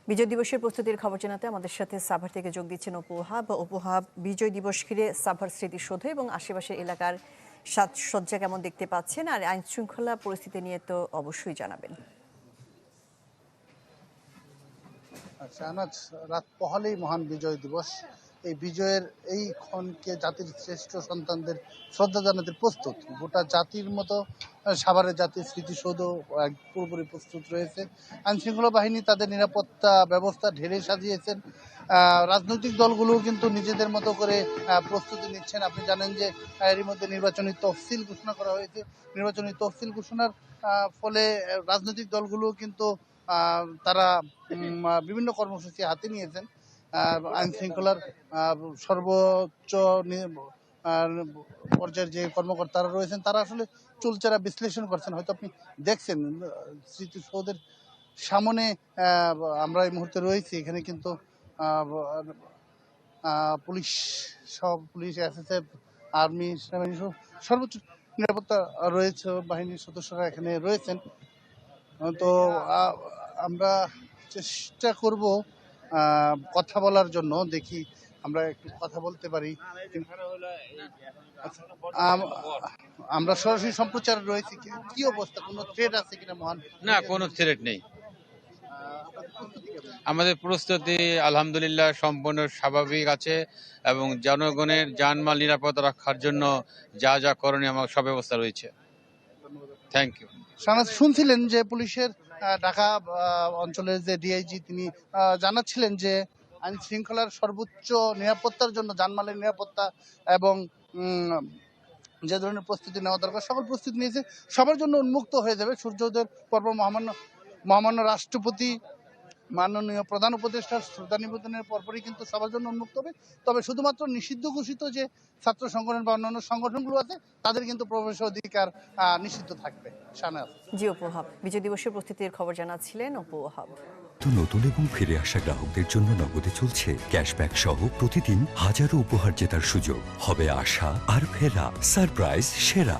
বিজয় দিবসের প্রস্তুতির খবর জানাতে আমাদের সাথে সাভার থেকে যোগ দিচ্ছেন অপু ওহাব। অপু ওহাব, বিজয় দিবস ঘিরে সাভার স্মৃতিসৌধ এবং আশেপাশের এলাকার সাজসজ্জা কেমন দেখতে পাচ্ছেন, আর আইন শৃঙ্খলা পরিস্থিতি নিয়ে তো অবশ্যই জানাবেন। শাহনাজ, রাত পহলেই মহান বিজয় দিবস। এই বিজয়ের এই ক্ষণকে জাতির শ্রেষ্ঠ সন্তানদের শ্রদ্ধা জানাতে প্রস্তুত গোটা জাতির মতো সাভারের জাতির স্মৃতিসৌধ পুরোপুরি প্রস্তুত রয়েছে। আইনশৃঙ্খলা বাহিনী তাদের নিরাপত্তা ব্যবস্থা ঢেলে সাজিয়েছেন। রাজনৈতিক দলগুলোও কিন্তু নিজেদের মতো করে প্রস্তুতি নিচ্ছেন। আপনি জানেন যে এরই মধ্যে নির্বাচনী তফসিল ঘোষণা করা হয়েছে। নির্বাচনী তফসিল ঘোষণার ফলে রাজনৈতিক দলগুলো কিন্তু তারা বিভিন্ন কর্মসূচি হাতে নিয়েছেন। আইন শৃঙ্খলার সর্বোচ্চ পর্যায়ের যে কর্মকর্তারা রয়েছেন তারা আসলে চুলচেরা বিশ্লেষণ করছেন। হয়তো আপনি দেখছেন স্মৃতিসৌধের সামনে আমরা এই মুহূর্তে রয়েছি। এখানে কিন্তু পুলিশ এসএসএফ, আর্মি, সেনাবাহিনী সহ সর্বোচ্চ নিরাপত্তা রয়েছে, বাহিনীর সদস্যরা এখানে রয়েছেন। তো আমরা চেষ্টা করব কথা বলার জন্য, দেখি আমরা একটু কথা বলতে পারি। আমরা সরাসরি সম্প্রচার রয়েছি। কি অবস্থা, কোনো থ্রেট আছে কিনা মহান? না, কোনো থ্রেট নেই। আমাদের প্রস্তুতি আলহামদুলিল্লাহ সম্পূর্ণ স্বাভাবিক আছে এবং জনগণের জানমাল নিরাপদ রাখার জন্য যা যা করণীয় আমার সব ব্যবস্থা রয়েছে। Thank you. শাহনাজ, শুনছিলেন যে পুলিশের ঢাকা অঞ্চলের যে ডিআইজি তিনি জানাচ্ছিলেন যে আইন শৃঙ্খলার সর্বোচ্চ নিরাপত্তার জন্য জানমালের নিরাপত্তা এবং যে ধরনের প্রস্তুতি নেওয়া দরকার সকল প্রস্তুতি নিয়েছে। সবার জন্য উন্মুক্ত হয়ে যাবে সূর্যোদয়ের পর্ব। মহামান্য রাষ্ট্রপতি, মাননীয় প্রধান উপদেষ্টার শ্রদ্ধা নিবেদনের পরপরই কিন্তু সবার জন্য উন্মুক্ত হবে। তবে শুধুমাত্র নিষিদ্ধ ঘোষিত যে ছাত্র সংগঠন বা অন্যান্য সংগঠনগুলো আছে তাদের কিন্তু প্রবেশ অধিকার নিষিদ্ধ থাকবে। শাহনাজ। জি অপু ওহাব, বিজয় দিবসের প্রস্তুতির খবর জানাচ্ছিলেন অপু ওহাব। নতুন এবং ফিরে আসা গ্রাহকদের জন্য নগদে চলছে ক্যাশব্যাক সহ প্রতিদিন হাজারো উপহার জেতার সুযোগ। হবে আশা আর ফেরা, সারপ্রাইজ সেরা।